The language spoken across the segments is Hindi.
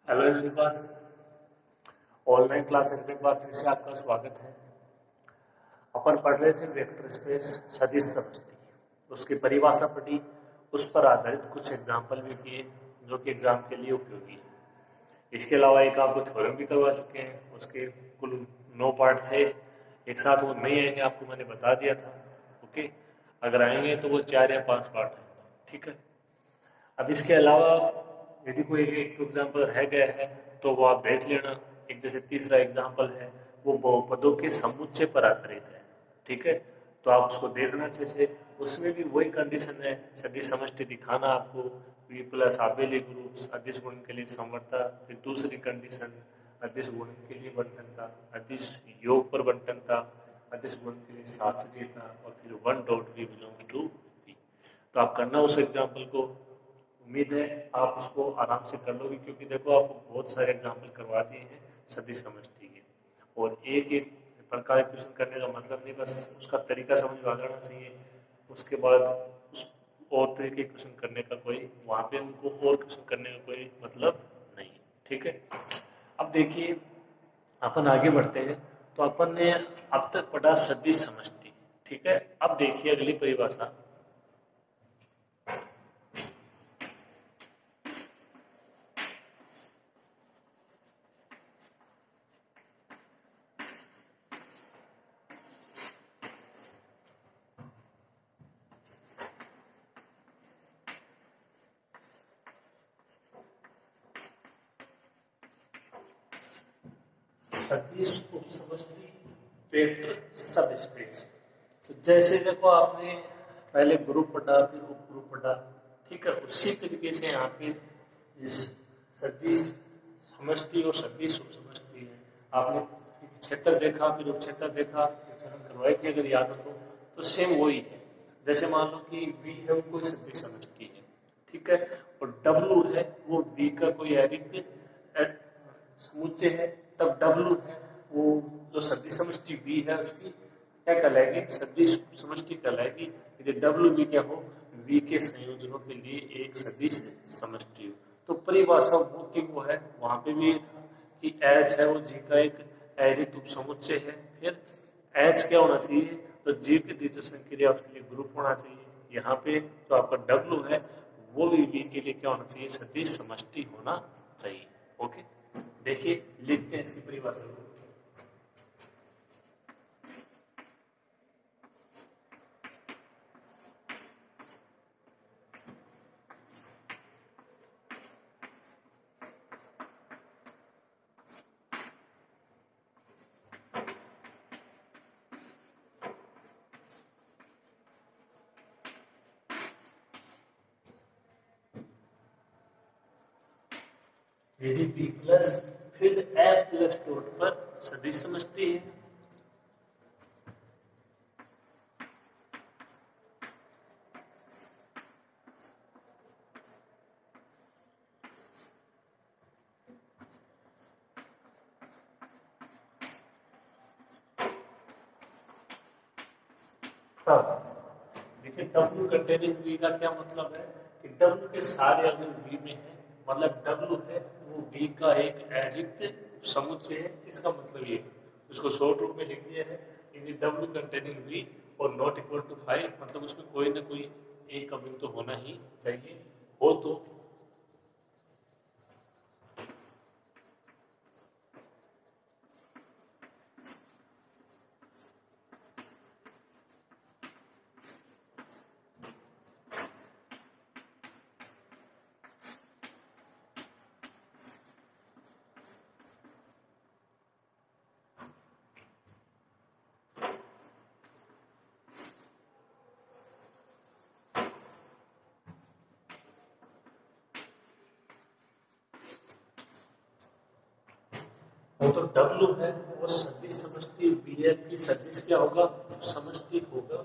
Hello everyone. ऑनलाइन क्लासेस में एक बार फिर से आपका स्वागत है। अपन पढ़ रहे थे वेक्टर स्पेस सदिश समष्टि, उसकी परिभाषा पढ़ी, उस पर आधारित कुछ एग्जाम्पल भी किए जो कि एग्जाम के लिए उपयोगी है। इसके अलावा एक आपको थ्योरम भी करवा चुके हैं, उसके कुल 9 पार्ट थे। एक साथ वो नहीं आएंगे, आपको मैंने बता दिया था। ओके, अगर आएंगे तो वो 4 या 5 पार्ट आएंगे। ठीक है। अब इसके अलावा यदि कोई एक एग्जाम्पल रह गया है तो वो आप देख लेना। एक जैसे तीसरा एग्जाम्पल है, वो बहुपदों के समुच्चय पर आधारित है। ठीक है, तो आप उसको देखना अच्छे से। उसमें भी वही कंडीशन है, सदिश समष्टि दिखाना आपको, वी प्लस आबेली ग्रुप अदिश गुणन के लिए समवर्ता। फिर दूसरी कंडीशन, अदिश गुणन के लिए बंटनता, अदिश योग पर बंटनता, अदिश गुणन के लिए साचर्यता, और फिर one dot V belongs to V. तो आप करना उस एग्जाम्पल को। उम्मीद है आप उसको आराम से कर लोगे, क्योंकि देखो आपको बहुत सारे एग्जाम्पल करवा दिए हैं सदिश समष्टि के। और एक एक प्रकार के क्वेश्चन करने का मतलब नहीं, बस उसका तरीका समझ में आ जाना चाहिए। उसके बाद उस और तरीके क्वेश्चन करने का कोई, वहाँ पे उनको और क्वेश्चन करने का कोई मतलब नहीं है। ठीक है। अब देखिए, अपन आगे बढ़ते हैं। तो अपन ने अब तक पढ़ा सदिश समष्टि। ठीक है, अब देखिए अगली परिभाषा। सदिश उपसमष्टि वेक्टर सब स्पेस। तो जैसे देखो, आपने पहले ग्रुप पढ़ा, फिर उप ग्रुप पढ़ा। ठीक है, उसी तरीके से यहाँ पे इस सदिश समष्टि और सदिश उपसमष्टि है। आपने क्षेत्र देखा, फिर उपक्षेत्र देखा, उदाहरण करवाई थी अगर याद हो तो सेम वही है। जैसे मान लो कि वी है, वो कोई सदिश समष्टि है। ठीक है, और डब्लू है वो वी का कोई अरिक्त समुच्चय है। तब डब्लू है वो जो सदिश समष्टि वी है उसकी क्या कहलाएगी, सदिश समष्टि कहलाएगी। यदि डब्लू वी क्या हो, वी के संयोजनों के लिए एक सदिश समष्टि हो। तो परिभाषा वो की वो है, वहां पे भी ये था कि एच है वो जी का एक अरिक्त उपसमुच्चय है। फिर एच क्या होना चाहिए, तो जी की द्वितीय संक्रिया उसके लिए ग्रुप होना चाहिए। यहाँ पे जो आपका डब्लू है वो भी वी के लिए क्या होना चाहिए, सदिश समष्टि होना चाहिए। ओके, देखिए लिखते हैं इसकी परिभाषा को। यदि बी प्लस फिर एफ प्लस डॉट पर सदिश समष्टि है। तब देखिए, डब्ल्यू कंटेनिंग वी का क्या मतलब है कि डब्ल्यू के सारे अगर वी में है, मतलब डब्ल्यू है वो वी का एक अरिक्त समुच्चय है। इसका मतलब ये है, इसको शॉर्ट रूप में लिख दिया है, यदि डब्ल्यू कंटेनिंग वी और नॉट इक्वल टू 5, मतलब उसमें कोई ना कोई एक कमिंग तो होना ही चाहिए। हो तो वो तो डब्ल्यू है वो सदिश समष्टि बी एफ की सदिश क्या होगा, समष्टि होगा।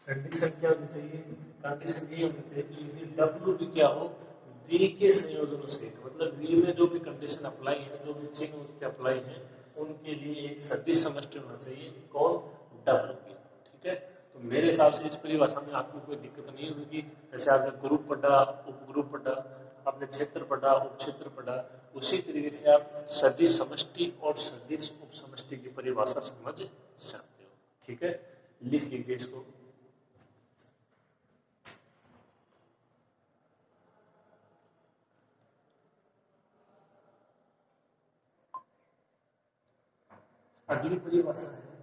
कंडीशन क्या होनी चाहिए, कंडीशन ये होनी चाहिए कि यदि डब्ल्यू भी क्या हो वी के संयोजनों से, मतलब वी में जो भी कंडीशन अप्लाई है, जो भी चिन्ह उसके अप्लाई है, उनके लिए एक सदिश समष्टि होना चाहिए, कौन, डब्ल्यू की। ठीक है, तो मेरे हिसाब से इस परिभाषा में आपको कोई दिक्कत नहीं होगी। जैसे आपने ग्रुप पढ़ा, उपग्रुप पढ़ा, आपने क्षेत्र पढ़ा, उपक्षेत्र पढ़ा, उसी तरीके से आप सदिश समष्टि और सदिश उपसमष्टि की परिभाषा समझ सकते हो। ठीक है, लिख लीजिए इसको। अगली परिभाषा है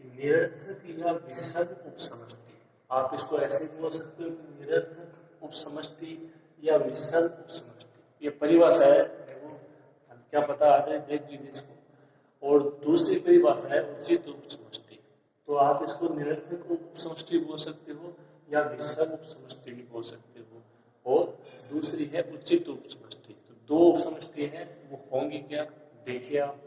कि निरर्थक या विषम उपसमष्टि। आप इसको ऐसे बोल सकते हो कि निरर्थक उपसमष्टि या विषम उपसमष्टि। ये परिभाषा है, वो क्या पता आ जाए, देख लीजिए इसको। और दूसरी परिभाषा है उचित उपसमष्टि। तो आप इसको निरर्थक उपसमष्टि बोल सकते हो या विषम उपसमष्टि भी बोल सकते हो। और दूसरी है उचित उपसमष्टि। तो दो उपसमष्टि है, वो होंगी क्या, देखिए आप।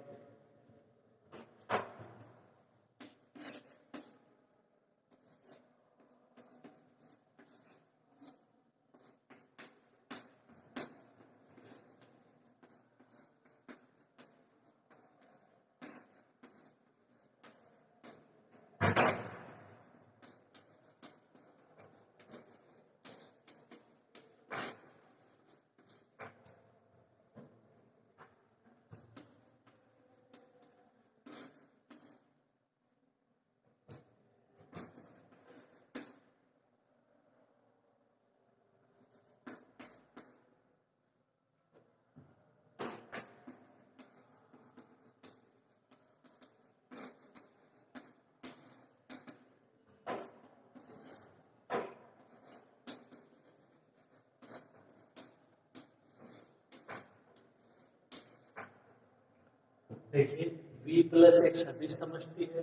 देखिए V प्लस एक सदिश समष्टि है।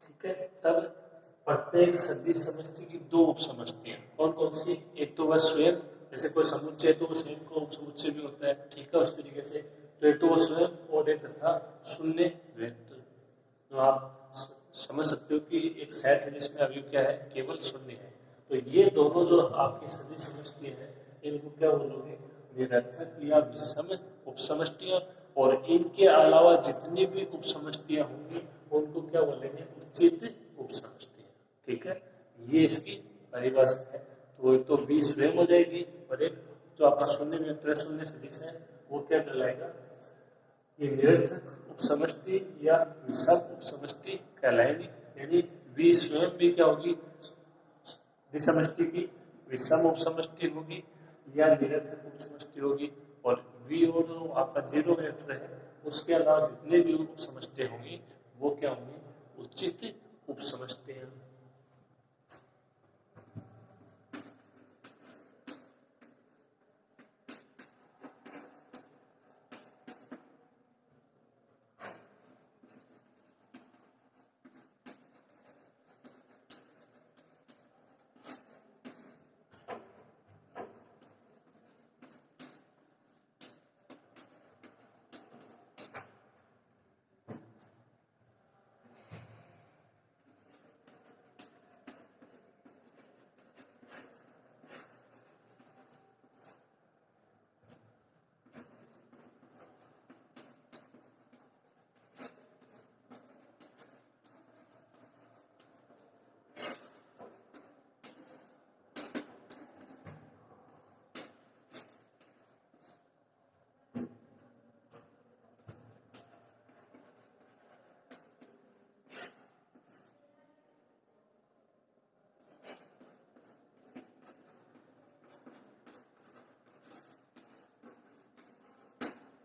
ठीक है, तब प्रत्येक सदिश समष्टि की दो उपसमष्टियां, कौन कौन सी, एक तो वह स्वयं, जैसे कोई समुच्चय तो स्वयं को उपसमुच्चय भी होता है। ठीक है, उस तरीके से तो एक तो वो स्वयं और एक तथा शून्य वेक्टर। तो आप समझ सकते हो कि एक सेट है जिसमें अभी क्या है, केवल शून्य है। तो ये दोनों जो आपकी सदिश समष्टि है, इनको क्या बोलोगे, निरर्थक या विषम उपसमष्टियां। और इनके अलावा जितनी भी उपसमष्टियां होंगी उनको क्या बोलेंगे, उचित उपसमष्टियां। ठीक है, ये इसकी परिभाषा है। तो एक तो बी स्वयं हो जाएगी और एक जो आपका शून्य वेक्टर शून्य सदिश है वो क्या कहलाएगा, ये निरर्थक उपसमष्टि या विषम उपसमष्टि कहलाएगी। यानी बी स्वयं भी क्या होगी, समष्टि की विषम उपसमष्टि होगी या निरर्थक उपसमष्टि होगी। और वी और जो आपका जीरो वेक्टर है उसके अलावा जितने भी उपसमष्टि होंगी वो क्या होंगी, उचित उपसमष्टियां।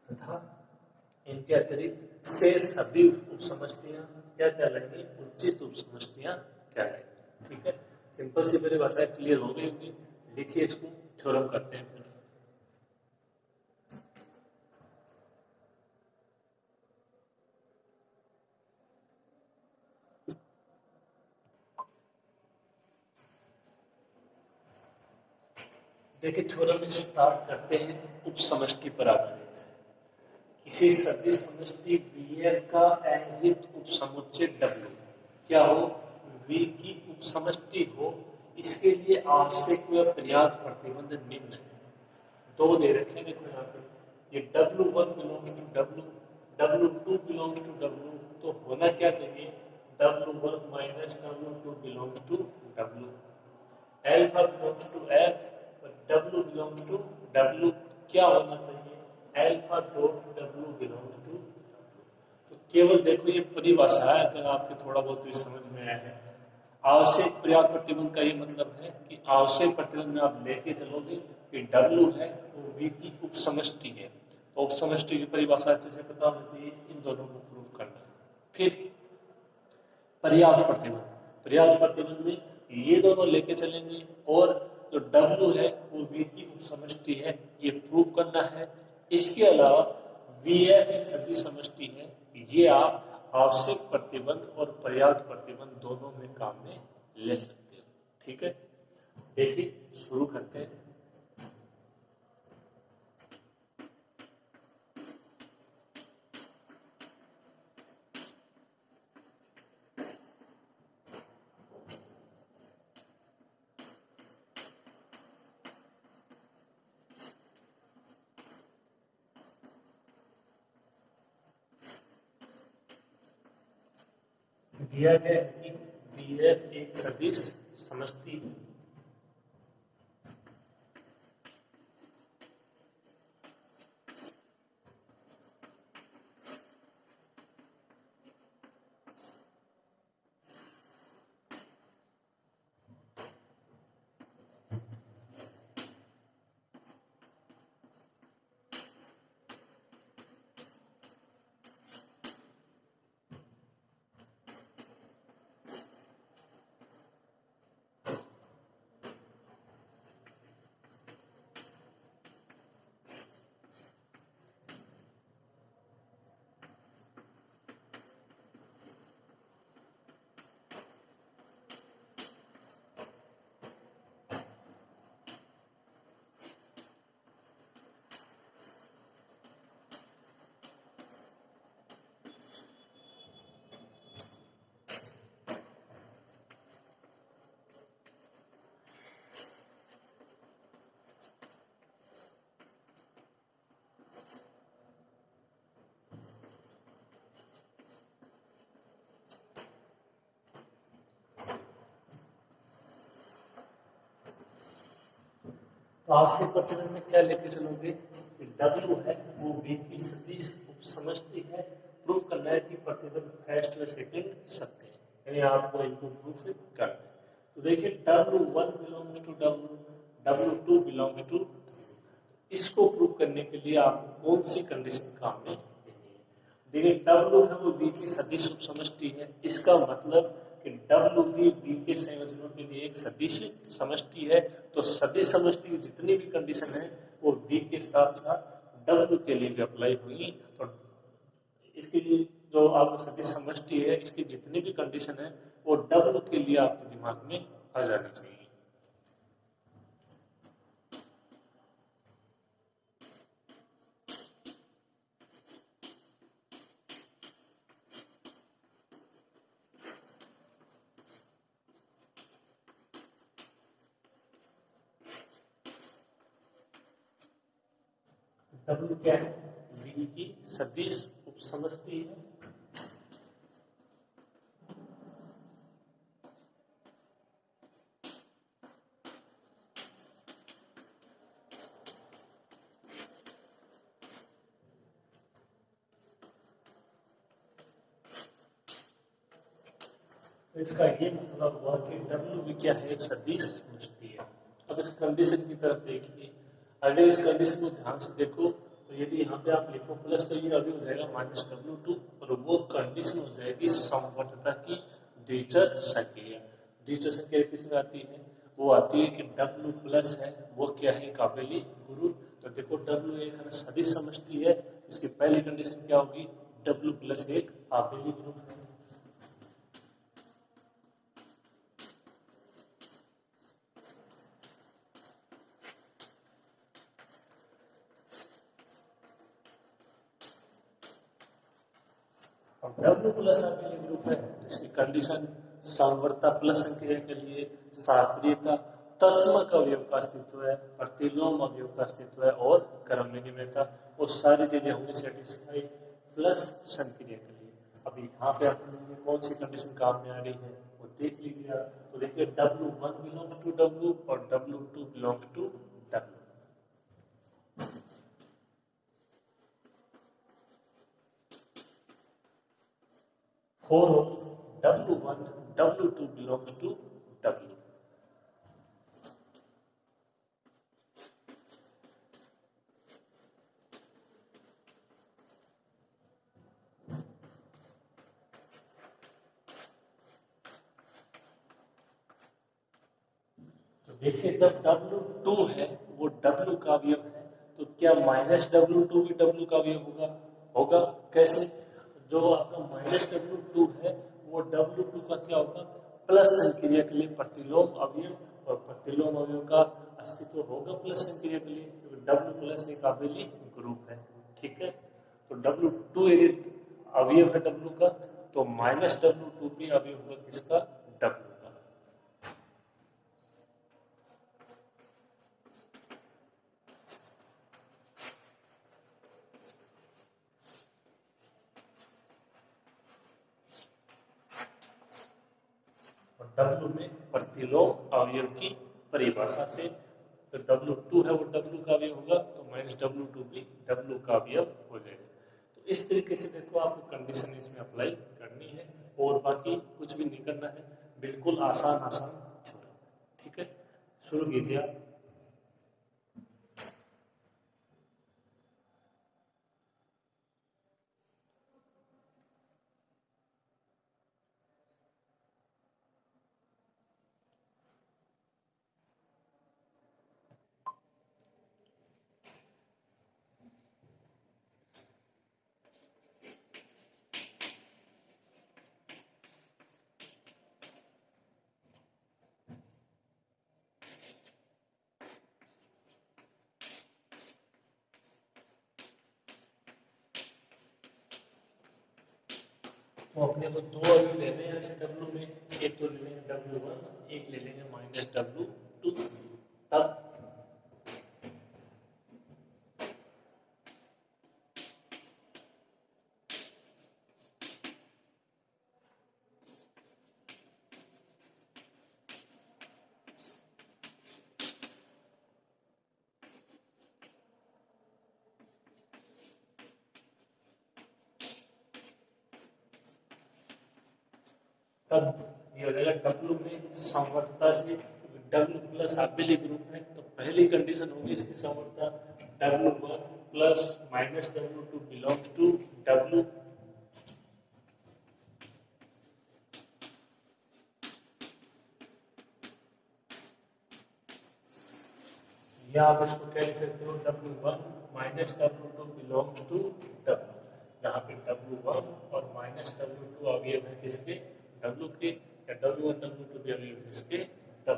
तथा इनके अतिरिक्त से सभी उपसमष्टियां क्या कहलाएंगी, उचित उपसमष्टियां कहलाएंगी। ठीक है, सिंपल सी परिभाषा क्लियर हो गई होगी। लिखिए इसको, थ्योरम करते हैं फिर। देखिए थ्योरम स्टार्ट करते हैं उपसमष्टि पर आधारित। किसी सदिश समष्टि VF का अरहित उपसमुच्चय W क्या हो, V की उपसमष्टि हो, इसके लिए आवश्यक व पर्याप्त प्रतिबंध निम्न है। दो दे रखे हैं, देखो यहाँ पे, ये W1 belongs to W, W2 belongs to W, तो होना क्या चाहिए, W1 minus W2 belongs to W, alpha belongs to F, W belongs to W, क्या होना चाहिए, alpha dot W belongs to. तो केवल देखो ये परिभाषा है, अगर आपके थोड़ा बहुत भी समझ में आया है, आवश्यक पर्याप्त प्रतिबंध का ये मतलब है कि आवश्यक प्रतिबंध में आप लेके चलोगे कि W है वो V की उपसमष्टि है, तो उपसमष्टि की परिभाषा अच्छे से पता होनी चाहिए, इन दोनों को प्रूव करना है। फिर पर्याप्त प्रतिबंध, पर्याप्त प्रतिबंध में ये दोनों लेके चलेंगे और जो W है वो V की उपसमष्टि है, ये प्रूव करना है। इसके अलावा VF एक सदिश समष्टि है, ये आप आवश्यक प्रतिबंध और पर्याप्त प्रतिबंध दोनों में काम में ले सकते हो। ठीक है, देखिए शुरू करते हैं। दिया गया है कि VF एक सदिश समष्टि है, तो आवश्यक प्रतिबंध में क्या लेके चलोगे, W है वो V की सदिश उपसमष्टि है, प्रूव करना है कि प्रतिबंध फर्स्ट व सेकंड सत्य है, यानी आपको इनको प्रूफ करना है। तो देखिए W1 belongs to W, W2 belongs to, इसको प्रूव करने के लिए आपको कौन सी कंडीशन काम में लेनी है। देखिए W है वो V की सदिश उपसमष्टि है, इसका मतलब कि W भी V के संयोजनों के लिए एक सदिश समष्टि है, तो सदिश समष्टि की जितनी भी कंडीशन है वो V के साथ साथ W के लिए भी अप्लाई हुई। तो इसके लिए जो आपको सदिश समष्टि है, इसकी जितनी भी कंडीशन है वो W के लिए आपके दिमाग में आ जानी चाहिए। W क्या है, V की सदिश उपसमष्टि है, तो इसका ये मतलब हुआ कि W भी क्या है, एक सदिश समष्टि है। अब इस कंडीशन की तरफ देखिए, अगर इस कंडीशन को ध्यान से देखो तो यदि यहाँ पे आप लिखो प्लस तो ये अभी हो जाएगा -W2, और वो कंडीशन हो जाएगी समवर्तता की द्विचर संक्रिया। द्विचर संक्रिया किसमें आती है, वो आती है कि W प्लस है वो क्या है, कापेली गुरु। तो देखो W एक सदिश समष्टि है, इसकी पहली कंडीशन क्या होगी, W प्लस एक कापेली ग्रुप है। W प्लस आपके लिए ग्रुप है, तो इसकी कंडीशन समवर्ता प्लस संक्रिया के लिए सात्वियता, तस्मक अवयव का अस्तित्व है, प्रतिलोम अवयव का अस्तित्व है और क्रम विनिमयता, वो सारी चीजें होंगी सेटिस्फाई प्लस संक्रिया के लिए। अभी यहाँ पे आपने कौन सी कंडीशन काम में आ रही है वो देख लीजिए आप। तो देखिए W1 बिलोंग्स टू W और W2 belongs to W। For W1, W2 belongs to W. तो देखिए जब W2 है वो W का अवयव है, तो क्या -W2 भी W का अवयव होगा? होगा। कैसे? जो आपका -W2 है वो W2 का क्या होगा? प्लस संक्रिया के लिए प्रतिलोम अवयव, और प्रतिलोम अवयव का अस्तित्व होगा प्लस संक्रिया के लिए, क्योंकि W प्लस एक अबेली ग्रुप है। ठीक है, तो W2 यदि अवयव है W का, तो -W2 भी अवयव होगा किसका? W का। W में प्रतिलोम अवयव की परिभाषा से, तो W2 है वो W का अवयव होगा, तो -W2 भी W का अवयव हो जाएगा। तो इस तरीके से देखो आपको कंडीशन इसमें अप्लाई करनी है, और बाकी कुछ भी नहीं करना है, बिल्कुल आसान आसान छोटा। ठीक है, शुरू कीजिए आप। तो अपने को दो अवयव लेने हैं ऐसे W में, एक तो ले लेंगे W1, एक ले लेंगे -W2। तब ये हो जाएगा W में समवर्तता से W प्लस अबेली ग्रुप है, तो पहली कंडीशन होगी इसकी समवर्तता W1 plus -W2 belongs to W। या आप इसको क्या लिख सकते हो? W1 -W2 belongs to W, जहाँ पे W1 और -W2 अवयव है किसके? W के, या W1 W2 भी अवयव किसके? W।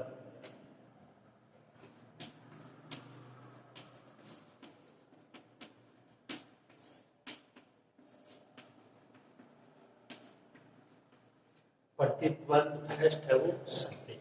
प्रतिबंध फर्स्ट है वो सत्य।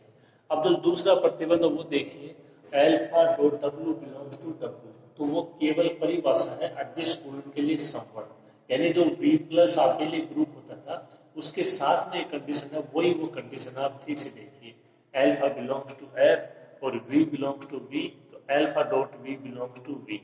अब जो दूसरा प्रतिबंध वो देखिए, alpha dot W belongs to W, तो वो केवल परिभाषा है अदिश गुणन के लिए संवर्त, यानी जो V प्लस अबेली ग्रुप होता था उसके साथ में एक कंडीशन है, वही वो कंडीशन आप ठीक से देखिए, अल्फा बिलोंग्स टू F और V बिलोंग्स टू V, तो alpha dot V belongs to V।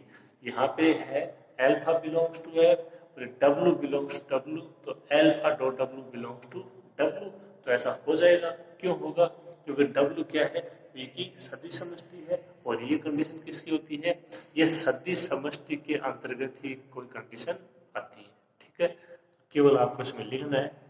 यहाँ पे है अल्फा बिलोंग्स टू F और W बिलोंग्स टू W, तो alpha dot W belongs to W। तो ऐसा हो जाएगा। क्यों होगा? क्योंकि W क्या है? V की सदिश समष्टि है, और ये कंडीशन किसकी होती है? ये सदिश समष्टि के अंतर्गत ही कोई कंडीशन आती है। ठीक है, केवल आपको इसमें लिखना है।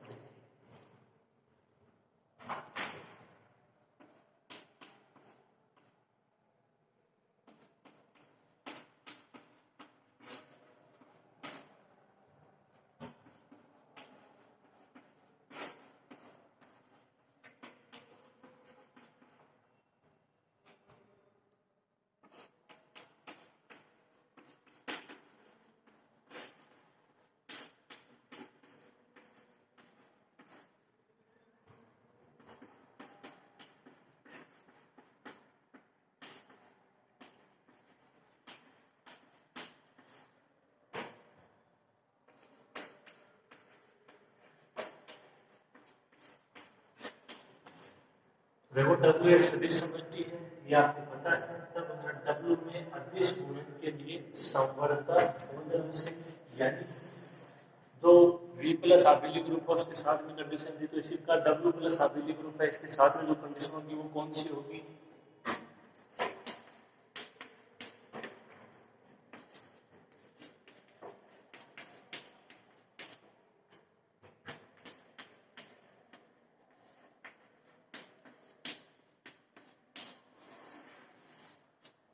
देखो W एक सदिश समष्टि है, ये आपको पता है। तब W में अदिश गुणन के लिए संवर्तन गुणधर्म से, यानी जो V प्लस आबेली ग्रुप है उसके साथ में कंडीशन दी, तो इसी का W प्लस आबेली ग्रुप है, इसके साथ में जो कंडीशन होगी वो कौन सी होगी?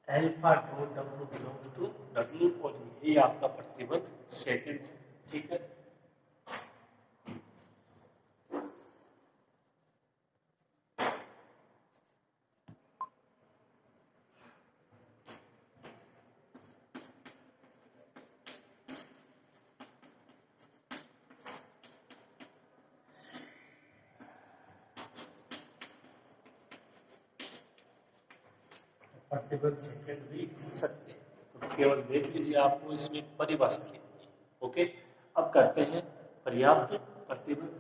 Alpha dot W belongs to W, और यही आपका प्रतिबंध सेकंड है, ठीक है। प्रतिबंध सेकंड भी सत्य है, तो केवल देख लीजिए, आपको इसमें परिभाषा लिखनी है। ओके, अब करते हैं पर्याप्त प्रतिबंध।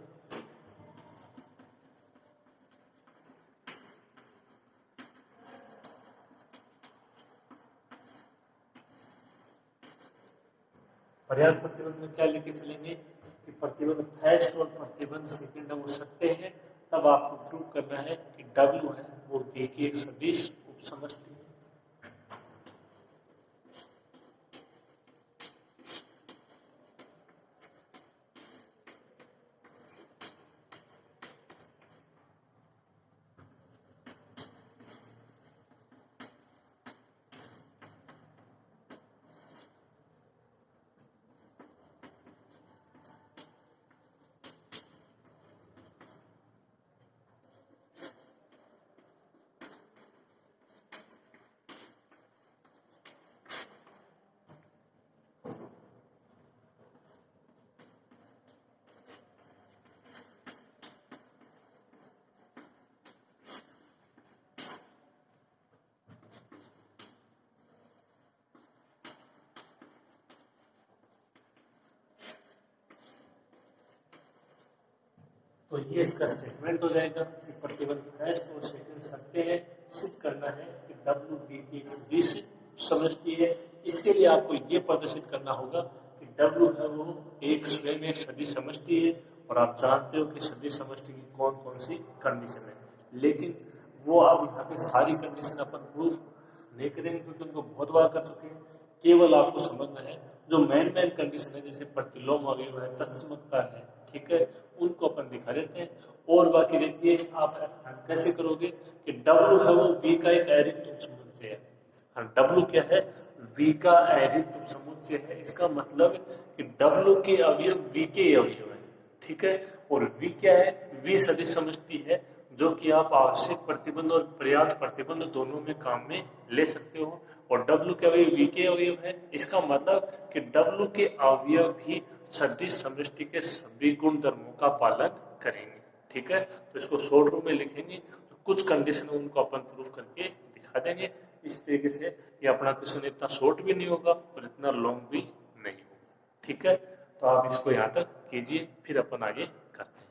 पर्याप्त प्रतिबंध में क्या लेके चलेंगे कि प्रतिबंध फर्स्ट और प्रतिबंध सेकंड वो सत्य है। तब आपको प्रूव करना है कि W है वो V की एक सदिश उपसमष्टि है। तो ये इसका स्टेटमेंट हो जाएगा कि प्रतिबंध फर्स्ट और सेकंड सत्य है। सिद्ध करना है कि W V की एक सदिश समष्टि है। इसके लिए आपको ये प्रदर्शित करना होगा कि W है वो एक स्वयं एक सदिश समष्टि है, और आप जानते हो कि सदिश समष्टि की कौन कौन सी कंडीशन है। लेकिन वो अब यहाँ पे सारी कंडीशन अपन प्रूफ नहीं करेंगे क्योंकि उनको बहुत बार कर चुके हैं। केवल आपको समझना है जो मेन कंडीशन है, जैसे प्रतिलोम अवयव है, तत्समता है, ठीक है, उनको अपन दिखा देते हैं। और बाकी देखिए आप कैसे करोगे कि W है वो V का एक अरिक्त उपसमुच्चय है। W क्या है? V का अरिक्त उपसमुच्चय है। इसका मतलब कि W के अवयव V के अवयव है, ठीक है। और V क्या है? V सदिश समष्टि है, जो कि आप आवश्यक प्रतिबंध और पर्याप्त प्रतिबंध दोनों में काम में ले सकते हो। और W के अवयव V के अवयव है, इसका मतलब कि W के अवयव भी सदिश समष्टि के सभी गुण धर्मों का पालन करेंगे, ठीक है। तो इसको शॉर्ट रूप में लिखेंगे, तो कुछ कंडीशन उनको अपन प्रूफ करके दिखा देंगे। इस तरीके से ये अपना क्वेश्चन इतना शॉर्ट भी नहीं होगा और इतना लॉन्ग भी नहीं होगा, ठीक है। तो आप इसको यहाँ तक कीजिए, फिर अपन आगे करते हैं।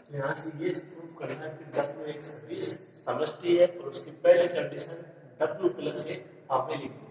तो यहाँ से ये प्रूव करना है कि W एक सदिश समष्टि है, और उसकी पहली कंडीशन W प्लस एक आबेली ग्रुप है।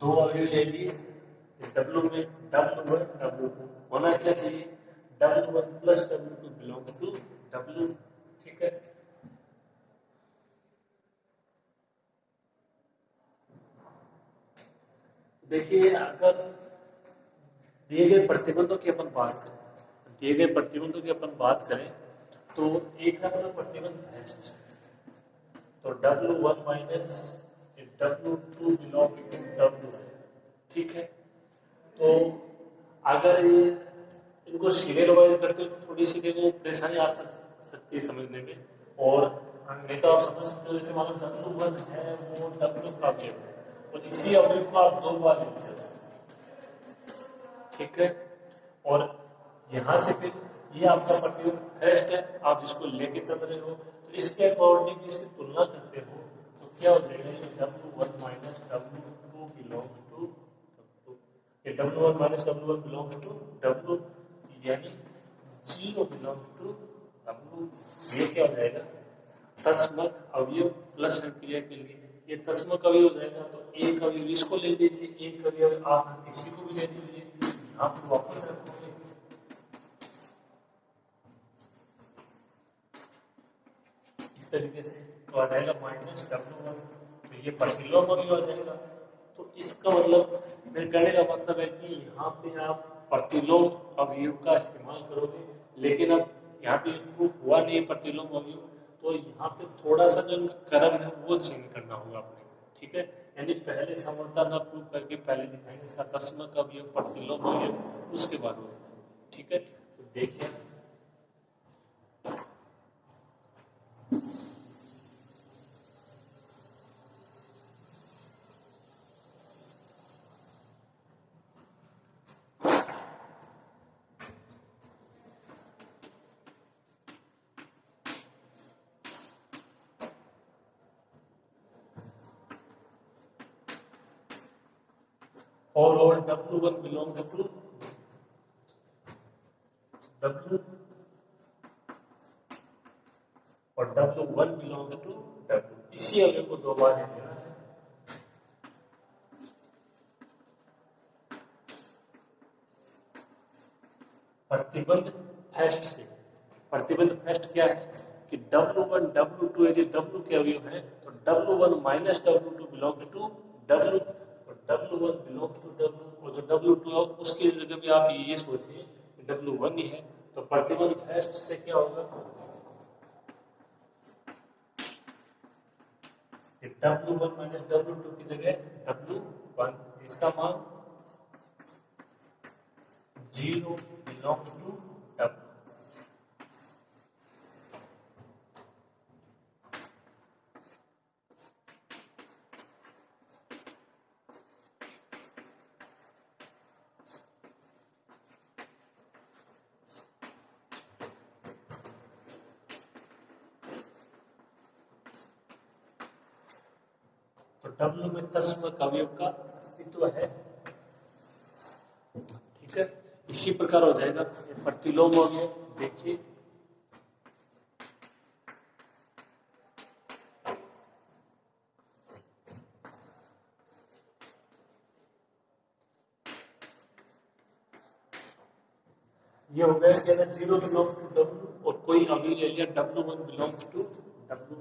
दो अवयव ले लिए W में W1 W2 होना क्या चाहिए W1 plus W2 belongs to W। ठीक है, देखिए अगर दिए गए प्रतिबंधों की अपन बात करें, दिए गए प्रतिबंधों की अपन बात करें तो एक नंबर प्रतिबंध है तो W1 minus W2 belongs to W है। ठीक है, तो अगर ये इनको सीरियल वाइज करते हो तो थोड़ी सी देखो परेशानी आ सकती है समझने में, और नहीं तो आप समझ सकते हो जैसे मान लो W1 है वो W का अवयव है और इसी अवयव को आप दो बार लिख सकते हो। ठीक है, और यहाँ से फिर ये आपका प्रतिबंध फर्स्ट है, आप जिसको लेके चल रहे हो तो इसके अकॉर्डिंग इसकी तुलना करते हो तो क्या हो जाएगा W1 minus W2 belongs to W। ये W1 minus W1 belongs to W यानी 0 बिलोंग्स टू W। ये क्या हो जाएगा तस्मक अवयव प्लस क्रिया के लिए ये तस्मक अवयव हो जाएगा, तो एक अवयव इसको ले लीजिए, एक अवयव आप किसी को भी ले लीजिए, आप वापस रखोगे इस तरीके से तो आ जाएगा माइनस W1, तो ये प्रतिलोम अवयव आ जाएगा। तो इसका मतलब मेरे कहने का मतलब है कि यहाँ पे आप प्रतिलोम अवयव का इस्तेमाल करोगे, लेकिन अब यहाँ पे प्रूफ हुआ नहीं प्रतिलोम अवयव, तो यहाँ पे थोड़ा सा जो क्रम है वो चेंज करना होगा आपने। ठीक है, यानी पहले समर्था ना प्रूव करके पहले दिखाएंगे इसका तस्मक अवयव प्रतिलोम अवयव, उसके बाद वो दिखाएंगे। ठीक है, तो देखिए और W1 belongs to W और W1 belongs to W, इसी अवयव को दो बार लेना है। प्रतिबंध फर्स्ट से, प्रतिबंध फर्स्ट क्या है कि W1 W2 यदि W के अवयव है तो W1 minus W2 belongs to W, तो W1 बिलोंग्स टू W और जो W2 है उसकी जगह भी आप ये सोचिए W1 ही है, तो प्रतिबंध फर्स्ट से क्या होगा W1 माइनस W2 की जगह W1, इसका मान 0 बिलोंग्स टू W। तो W में तस्मक अवयव का अस्तित्व है। ठीक है, इसी प्रकार हो जाएगा प्रतिलोम अवयव। देखिए ये हो गया कि अगर 0 बिलोंग्स टू W और कोई अवयव ले लिया W1 बिलोंग्स टू W।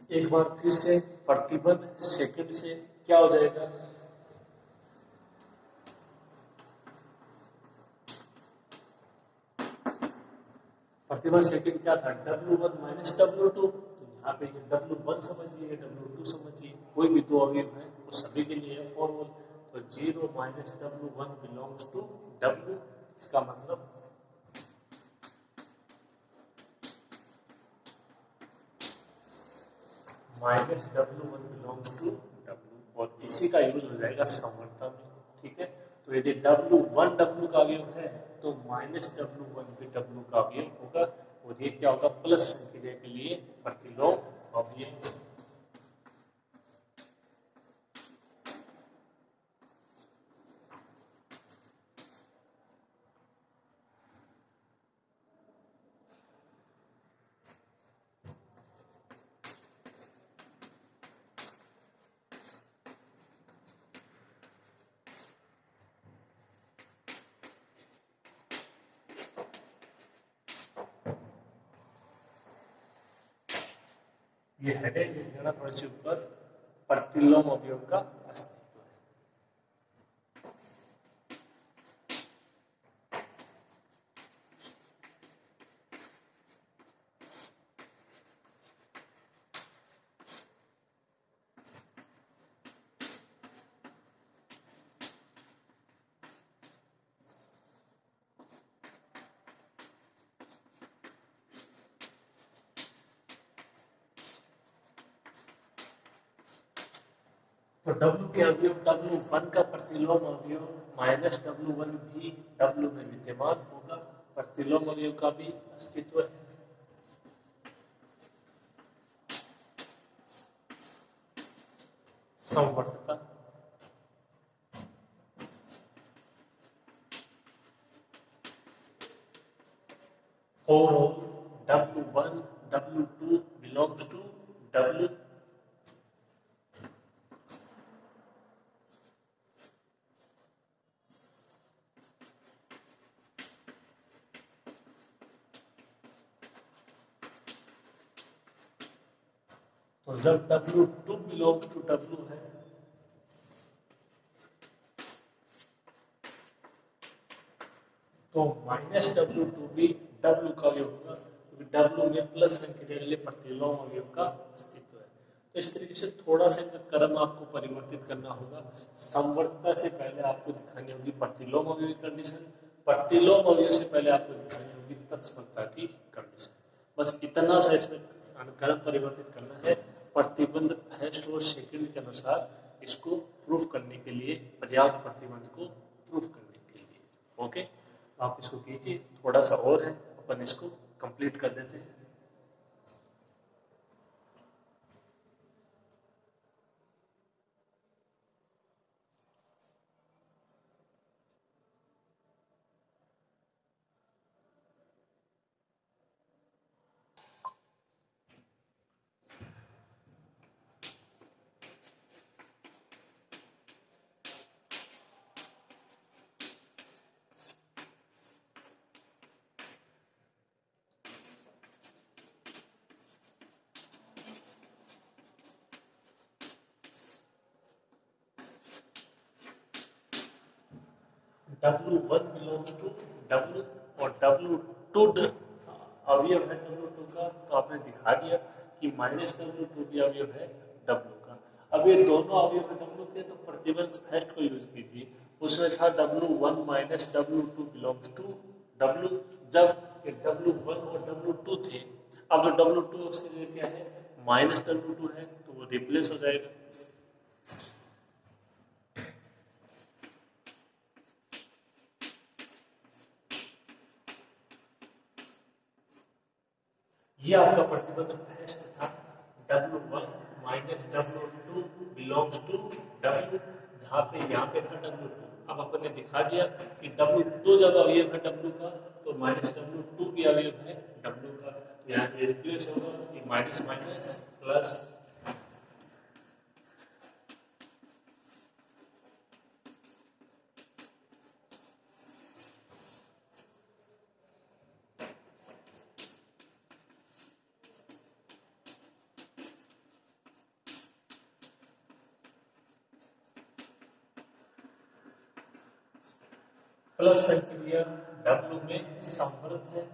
एक बार फिर से प्रतिबंध सेकंड से क्या हो जाएगा प्रतिबंध सेकंड क्या था W1 माइनस W2, तो यहाँ पे W1 समझिए W2 समझिए, कोई भी दो अवयव है वो सभी के लिए है फॉर्मूल, तो 0 minus W1 belongs to W, इसका मतलब minus W1 belongs to W, और इसी का यूज हो जाएगा समर्था में। ठीक है, तो यदि W1 W का अवयव है तो माइनस W1 भी W का अवयव होगा, और ये क्या होगा प्लस क्रिया के लिए प्रतिलोम अवयव। ये हेडेड लिखना थोड़ी सी ऊपर, प्रतिलोम अवयव का अस्तित्व है। तो W के अवयव W1 का प्रतिलोम अवयव माइनस W1 भी W में विद्यमान होगा, प्रतिलोम अवयव का भी अस्तित्व है। संवर्तता, for W1 W2 belongs to W, तो जब W2 belongs to W है तो माइनस W2 भी W का अवयव होगा, क्योंकि W में प्लस संख्या के लिए प्रतिलोम अवयव का अस्तित्व है। तो इस तरीके से थोड़ा सा इनका क्रम आपको परिवर्तित करना होगा। संवर्तता से पहले आपको दिखानी होगी प्रतिलोम अवयव की कंडीशन, प्रतिलोम अवयव से पहले आपको दिखानी होगी तत्समता की कंडीशन। बस इतना सा इसमें क्रम परिवर्तित करना है। प्रतिबंध फर्स्ट और सेकंड के अनुसार इसको प्रूफ करने के लिए, पर्याप्त प्रतिबंध को प्रूफ करने के लिए। ओके, तो आप इसको कीजिए, थोड़ा सा और है, अपन इसको कंप्लीट कर देते हैं। W1 बिलोंग्स टू W और W2 अवयव है W2 का, तो आपने दिखा दिया कि माइनस W2 भी अवयव है W का। अब ये दोनों अवयव है W के, तो प्रतिबंध फर्स्ट को यूज कीजिए। उसमें था W1 minus W2 belongs to W, जब ये W1 और W2 थे। अब जो W2 उसकी जगह क्या है, माइनस W2 है, तो वो रिप्लेस हो जाएगा। ये आपका प्रतिबंध फर्स्ट था, W1 minus W2 belongs to W, जहाँ पे यहाँ पे था W2। अब अपन ने दिखा दिया कि W2 जब अवयव है W का, तो माइनस W2 भी अवयव है W का, तो यहाँ से रिप्लेस होगा कि माइनस माइनस प्लस। प्लस संक्रिया W में संवृत है,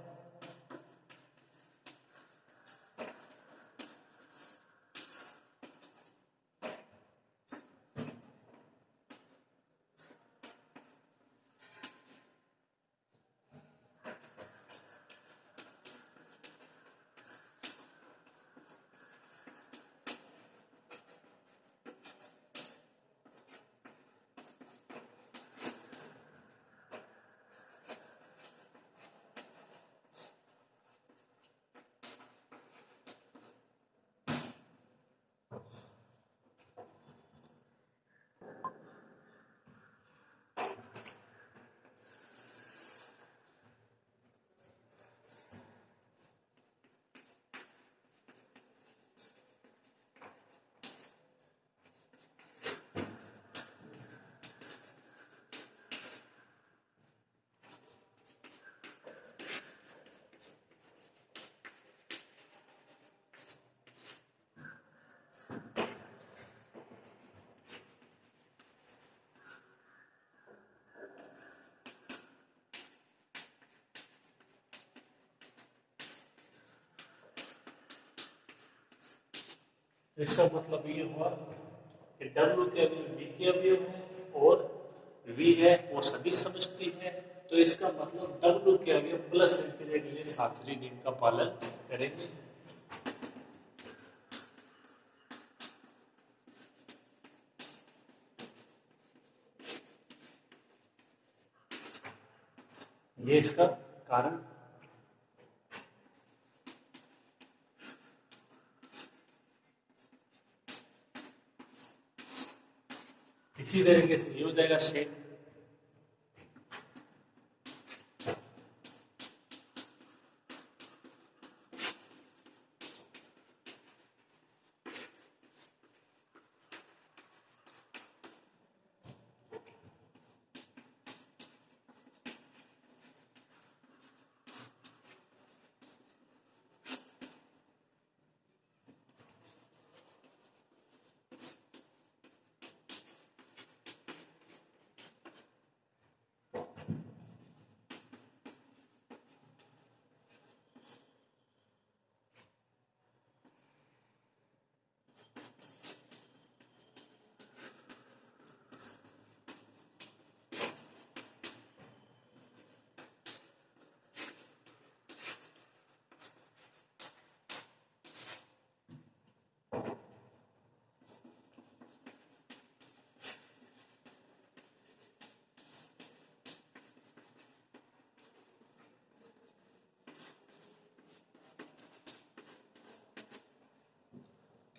तो इसका मतलब ये हुआ कि W के अवयव V के अवयव है और V है वो सदिश समष्टि है, तो इसका मतलब W के अवयव प्लस के लिए शास्त्रीय नियम का पालन करेंगे। ये इसका कारण। इसी तरीके से ये हो जाएगा सेम।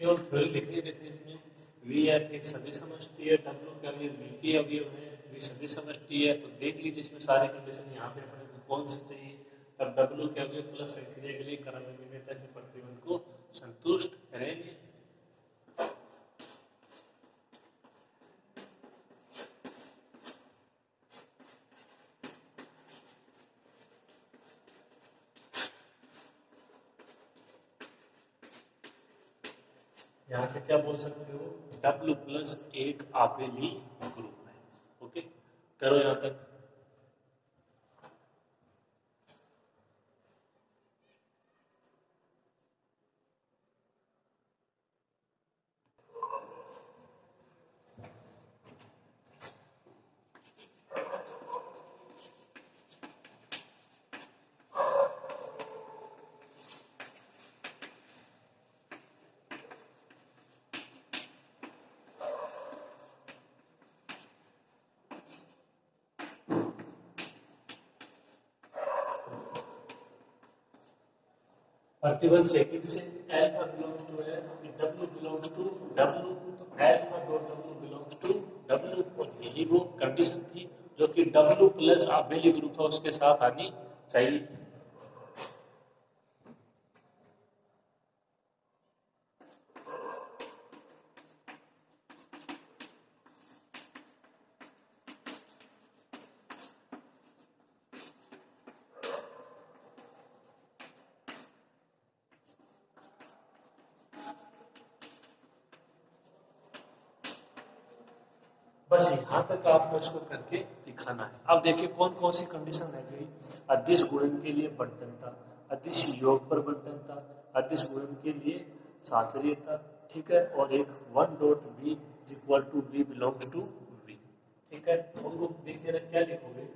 केवल थ्योरी लिखनी रहती है इसमें। वी एफ एक सदिश समष्टि है, डब्ल्यू का अवयव वी के अवयव है, वी सदिश समष्टि है, तो देख लीजिए इसमें सारी कंडीशन यहाँ पे अपने को कौन सी चाहिए। तब डब्ल्यू के अवयव प्लस क्रिया के लिए क्रमनिरपेक्षता के प्रतिबंध को संतुष्ट करेंगे। यहाँ से क्या बोल सकते हो, W प्लस एक आपेली ग्रुप है। ओके, करो यहाँ तक। प्रतिबंध सेकंड से अल्फा बिलोंग्स टू है, W बिलोंग्स टू W, तो alpha dot W belongs to W, और यही वो कंडीशन थी जो कि W प्लस आबेली ग्रुप है उसके साथ आनी चाहिए। बस यहाँ तक आपको इसको करके दिखाना है। अब देखिए कौन कौन सी कंडीशन है गई। अदिश गुणन के लिए बंटनता, अदिश योग पर बंटनता, अदिश गुणन के लिए साचर्यता, ठीक है, और एक one dot V equal to V belongs to V, ठीक है। उनको देखिए ना क्या लिखोगे।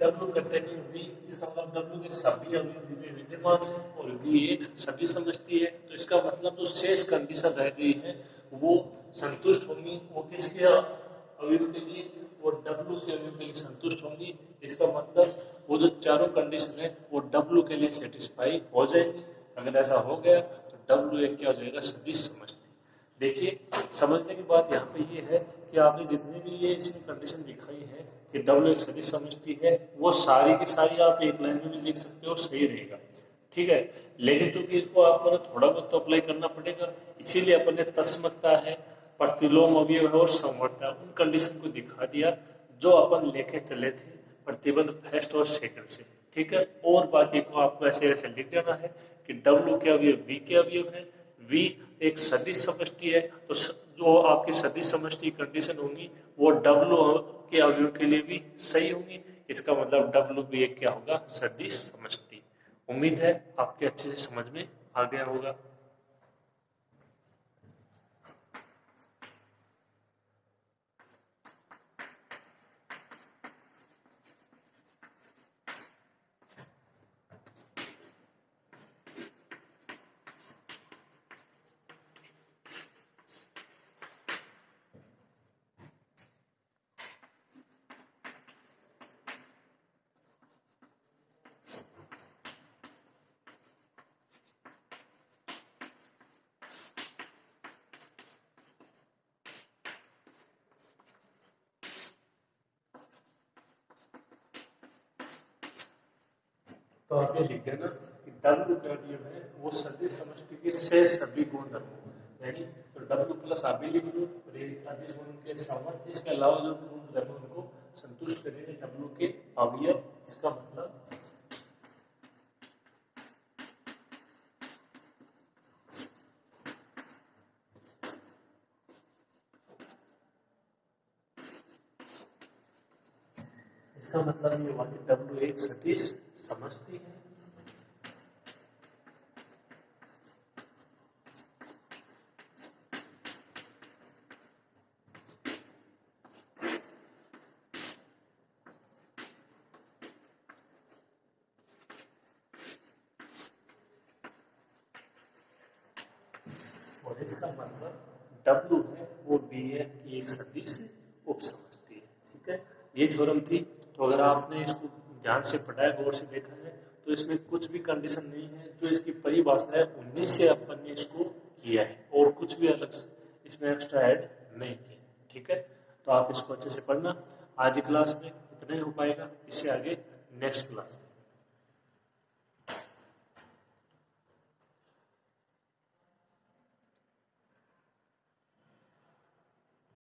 W कंटेनिंग V, इसका मतलब W के सभी अवयव में विद्यमान है और V एक सदिश समष्टि है, तो इसका मतलब जो शेष कंडीशन रह गई है वो संतुष्ट होंगी। वो किसके अवयव के लिए, वो W के अवयव के लिए संतुष्ट होंगी। इसका मतलब वो जो चारों कंडीशन है वो W के लिए सेटिस्फाई हो जाएंगी। अगर ऐसा हो गया तो W एक क्या हो जाएगा, सदिश समष्टि। देखिए समझने की बात यहाँ पे ये है कि आपने जितने भी ये इसमें कंडीशन दिखाई है कि W एक सदिश समष्टि है, वो सारी की सारी आप एक लाइन में भी लिख सकते हो, सही रहेगा, ठीक है। लेकिन चूंकि इसको आपको ना थोड़ा बहुत तो अप्लाई करना पड़ेगा, इसीलिए अपन ने तस्मकता है, प्रतिलोम अवयव है और संवर्त है, उन कंडीशन को दिखा दिया जो अपन लेके चले थे प्रतिबंध फर्स्ट और सेकंड से, ठीक है। और बाकी को आपको ऐसे ऐसे लिख देना है कि W के अवयव V के अवयव है, V एक सदिश समष्टि है, तो जो आपकी सदिश समष्टि कंडीशन होंगी वो W के अवयव के लिए भी सही होंगी। इसका मतलब W भी एक क्या होगा, सदिश समष्टि। उम्मीद है आपके अच्छे से समझ में आ गया होगा। तो आप ये लिख देना कि W का अवयव है वो सदिश समष्टि के से सभी गुणधर्मों, यानी तो W प्लस आबेली गुण अदिश गुण के समवर्त, इसके अलावा जो गुणधर्म उनको संतुष्ट करेंगे W के अवयव। इसका मतलब ये हुआ कि W एक सदिश समष्टि है। और इसका मतलब W है वो BF की एक सदिश उपसमष्टि है, ठीक है। ये थ्योरम थी। तो अगर आपने इसको ध्यान से पढ़ा है, गौर से देखा है, तो इसमें कुछ भी कंडीशन नहीं है, जो इसकी परिभाषा है 19 से अपन ने इसको किया है, और कुछ भी अलग इसमें एक्स्ट्रा ऐड नहीं किया, ठीक है। तो आप इसको अच्छे से पढ़ना। आज की क्लास में इतना ही हो पाएगा, इससे आगे नेक्स्ट क्लास में।